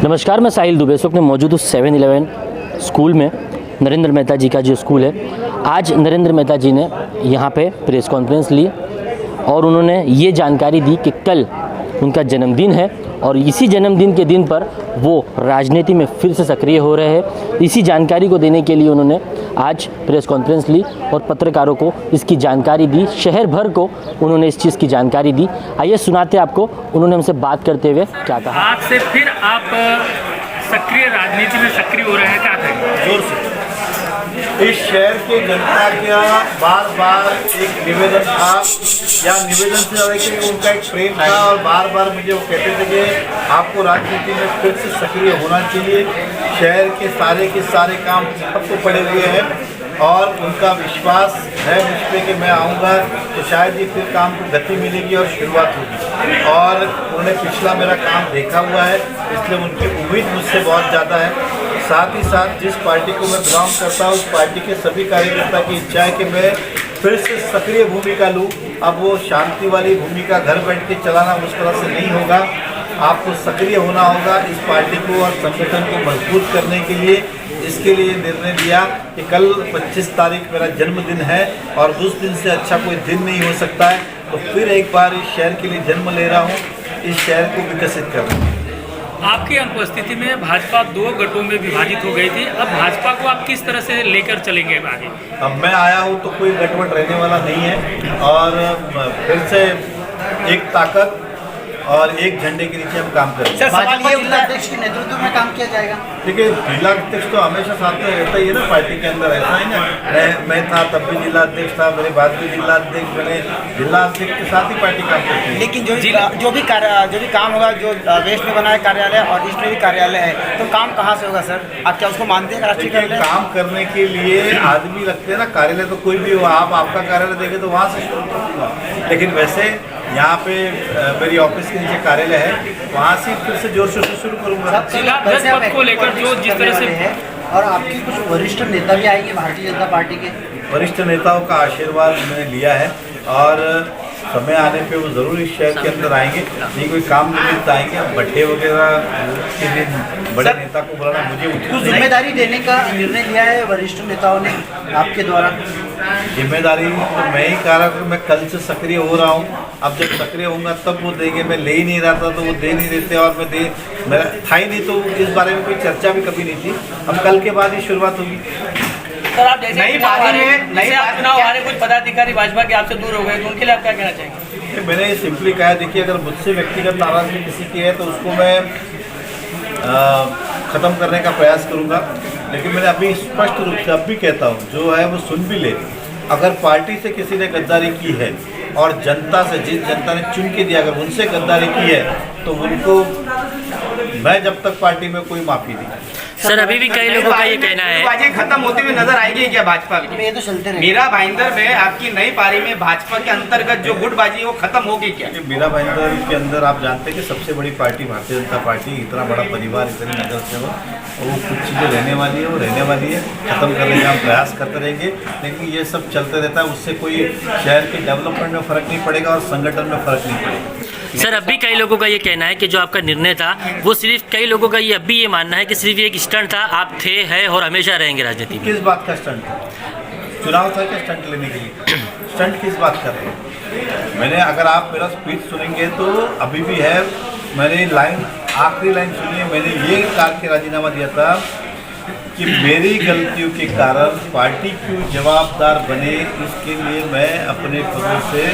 नमस्कार, मैं साहिल दुबे। इस वक्त मैं मौजूद हूँ 7-11 स्कूल में, नरेंद्र मेहता जी का जो स्कूल है। आज नरेंद्र मेहता जी ने यहाँ पे प्रेस कॉन्फ्रेंस ली और उन्होंने ये जानकारी दी कि कल उनका जन्मदिन है और इसी जन्मदिन के दिन पर वो राजनीति में फिर से सक्रिय हो रहे हैं। इसी जानकारी को देने के लिए उन्होंने आज प्रेस कॉन्फ्रेंस ली और पत्रकारों को इसकी जानकारी दी। शहर भर को उन्होंने इस चीज़ की जानकारी दी। आइए सुनाते आपको उन्होंने हमसे बात करते हुए क्या कहा। आज से फिर आप सक्रिय राजनीति में सक्रिय हो रहे हैं, क्या कहेंगे? जोर से। इस शहर के जनता का बार बार एक निवेदन था, या निवेदन से ज़्यादा कि उनका एक प्रेम था, और बार बार मुझे वो कहते थे कि आपको राजनीति में फिर से सक्रिय होना चाहिए। शहर के सारे काम सबको पड़े हुए हैं और उनका विश्वास है मुझ पर कि मैं आऊँगा तो शायद ये फिर काम को गति मिलेगी और शुरुआत होगी। और उन्होंने पिछला मेरा काम देखा हुआ है, इसलिए उनकी उम्मीद मुझसे बहुत ज़्यादा है। साथ ही साथ जिस पार्टी को मैं बिलोंग करता हूँ उस पार्टी के सभी कार्यकर्ता की इच्छा है कि मैं फिर से सक्रिय भूमिका लूँ। अब वो शांति वाली भूमिका घर बैठ के चलाना उस तरह से नहीं होगा, आपको सक्रिय होना होगा इस पार्टी को और संगठन को मजबूत करने के लिए। इसके लिए निर्णय लिया कि कल 25 तारीख मेरा जन्मदिन है और उस दिन से अच्छा कोई दिन नहीं हो सकता है, तो फिर एक बार इस शहर के लिए जन्म ले रहा हूँ, इस शहर को विकसित कर रहा हूँ। आपकी अनुपस्थिति में भाजपा 2 गठों में विभाजित हो गई थी। अब भाजपा को आप किस तरह से लेकर चलेंगे आगे? अब मैं आया हूँ तो कोई गठबंधन रहने वाला नहीं है और फिर से एक ताकत और एक झंडे के नीचे हम काम करेंगे। जिला अध्यक्ष के नेतृत्व में काम किया जाएगा। देखिए, जिला अध्यक्ष तो हमेशा साथ में रहता ही है ना पार्टी के अंदर, ऐसा ही ना। मैं था तब भी जिला अध्यक्ष था, मेरे बाद भी जिला अध्यक्ष बने। जिला अध्यक्ष के साथ ही पार्टी काम करती है। लेकिन जो भी काम होगा, जो वेस्ट में बना है कार्यालय और ईस्ट में भी कार्यालय है, तो काम कहाँ से होगा सर? आप क्या उसको मानते हैं राष्ट्रीय कार्यालय? काम करने के लिए आदमी लगते हैं ना, कार्यालय तो कोई भी हो, आप आपका कार्यालय देखें तो वहाँ से शुरू करूँगा। लेकिन वैसे यहाँ पे मेरी ऑफिस के नीचे कार्यालय है, वहाँ से फिर से जोर शोर से शुरू करूँगा। जिला अध्यक्ष पद को लेकर जो जिस तरह से और आपकी कुछ वरिष्ठ नेता भी आएंगे भारतीय जनता पार्टी के? वरिष्ठ नेताओं का आशीर्वाद मैंने लिया है और समय आने पे वो ज़रूर इस शहर के अंदर आएंगे। नहीं कोई काम निमित्त आएंगे, भट्टे वगैरह के दिन बड़े नेता को बुलाना मुझे कुछ जिम्मेदारी देने का निर्णय लिया है वरिष्ठ नेताओं ने आपके द्वारा? जिम्मेदारी तो मैं ही कह रहा हूँ, मैं कल से सक्रिय हो रहा हूँ। अब जब सक्रिय होऊंगा तब वो देंगे, मैं ले ही नहीं रहा था तो वो दे नहीं देते और मेरा था ही नहीं, तो इस बारे में कोई चर्चा भी कभी नहीं थी। अब कल के बाद ही शुरुआत होगी। सर, आप जैसे चुनाव आ रहे कुछ पदाधिकारी भाजपा के आपसे दूर हो गए, तो उनके लिए आप क्या कहना चाहेंगे? मैंने सिंपली कहा, देखिए अगर मुझसे व्यक्तिगत नाराजगी किसी की है तो उसको मैं ख़त्म करने का प्रयास करूँगा। लेकिन मैंने अभी स्पष्ट रूप से अब भी कहता हूँ, जो है वो सुन भी ले। अगर पार्टी से किसी ने गद्दारी की है और जनता से, जिस जनता ने चुन के दिया, अगर उनसे गद्दारी की है तो उनको मैं जब तक पार्टी में कोई माफ़ी नहीं। सर, अभी भी कई लोगों का ये कहना है बाजी खत्म होती हुई नजर आएगी क्या भाजपा की? ये तो चलते रहे। मीरा भाईंदर में आपकी नई पारी में भाजपा के अंतर्गत जो गुटबाजी है वो खत्म होगी क्या? मीरा भाईंदर के अंदर आप जानते हैं कि सबसे बड़ी पार्टी भारतीय जनता पार्टी, इतना बड़ा परिवार, इतनी नजर से वो कुछ चीज़ें रहने वाली है, वो रहने वाली है। ख़त्म करने का हम प्रयास करते रहेंगे, लेकिन ये सब चलते रहता है, उससे कोई शहर के डेवलपमेंट में फ़र्क नहीं पड़ेगा और संगठन में फ़र्क नहीं पड़ेगा। सर, अब भी कई लोगों का ये कहना है कि जो आपका निर्णय था वो सिर्फ, कई लोगों का ये अब भी ये मानना है कि सिर्फ एक स्टंट था, आप थे, है और हमेशा रहेंगे राजनीति में। किस बात का स्टंट था? चुनाव था क्या स्टंट लेने के लिए? स्टंट किस बात कर रहे हैं? मैंने, अगर आप मेरा स्पीच सुनेंगे तो अभी भी है, मैंने आखिरी लाइन सुनिए। मैंने ये कार के राजीनामा दिया था कि मेरी गलतियों के कारण पार्टी क्यों जवाबदार बने, इसके लिए मैं अपने पदों से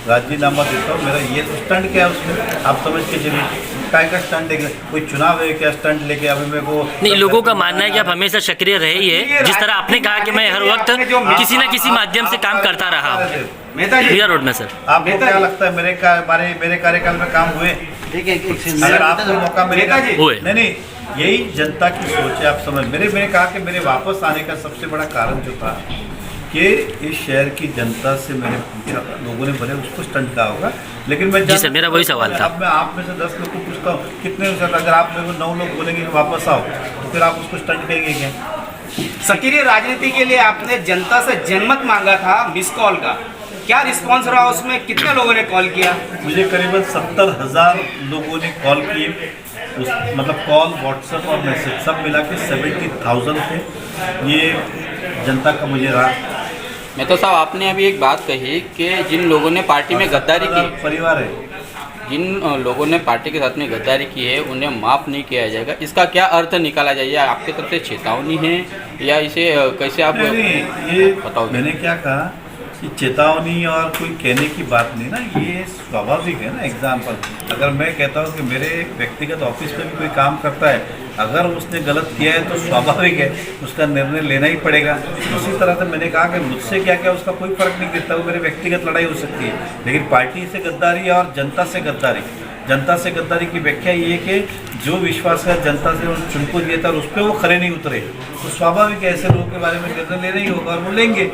राजीनामा देता हूँ। मेरा ये स्टंट क्या है उसमें, आप समझ के चलिए। काय का स्टंट है? कोई चुनाव है क्या स्टंट लेके अभी मेरे को? नहीं, लोगों का मानना है कि आप हमेशा सक्रिय रहे ही है, जिस तरह आपने कहा कि मैं हर वक्त किसी न किसी माध्यम से काम करता रहा हूँ मीरा रोड में। सर, आपको क्या लगता है मेरे कार्यकाल में काम हुए? अगर आपको मौका मिलेगा, नहीं, यही जनता की सोच है, आप समझ। मैंने कहा कि मेरे वापस आने का सबसे बड़ा कारण जो था कि इस शहर की जनता से मैंने पूछा, लोगों ने भले उसको स्टंट कहा होगा, लेकिन मैं जी सर, मेरा वही सवाल था। अब मैं आप में से 10 लोग को पूछता हूँ कितने हो सकता, अगर आप मेरे को 9 लोग बोलेंगे कि वापस आओ, तो फिर आप उसको स्टंट कहेंगे क्या? सक्रिय राजनीति के लिए आपने जनता से जनमत मांगा था मिस कॉल का, क्या रिस्पॉन्स रहा उसमें, कितने लोगों ने कॉल किया? मुझे करीबन 70,000 लोगों ने कॉल किए, मतलब कॉल, व्हाट्सएप और मैसेज सब मिला के 70,000 थे। ये जनता का मुझे रहा। मेहता साहब, आपने अभी एक बात कही कि जिन लोगों ने पार्टी में गद्दारी की, परिवार है, जिन लोगों ने पार्टी के साथ में गद्दारी की है उन्हें माफ़ नहीं किया जाएगा, इसका क्या अर्थ निकाला जाए? आपकी तरफ से चेतावनी है या इसे कैसे आप नहीं, ये बताओ? मैंने क्या कहा कि चेतावनी और कोई कहने की बात नहीं ना, ये स्वाभाविक है ना। एग्जाम्पल, अगर मैं कहता हूँ कि मेरे व्यक्तिगत ऑफिस में भी कोई काम करता है, अगर उसने गलत किया है तो स्वाभाविक है उसका निर्णय लेना ही पड़ेगा। उसी तरह से मैंने कहा कि मुझसे क्या क्या उसका कोई फर्क नहीं गिरता, वो मेरी व्यक्तिगत लड़ाई हो सकती है, लेकिन पार्टी से गद्दारी और जनता से गद्दारी, जनता से गद्दारी की व्याख्या ये है कि जो विश्वासघात जनता से चुनको दिया था उस पर वो खरे नहीं उतरे, तो स्वाभाविक है ऐसे लोगों के बारे में निर्णय लेना ही होगा और वो लेंगे।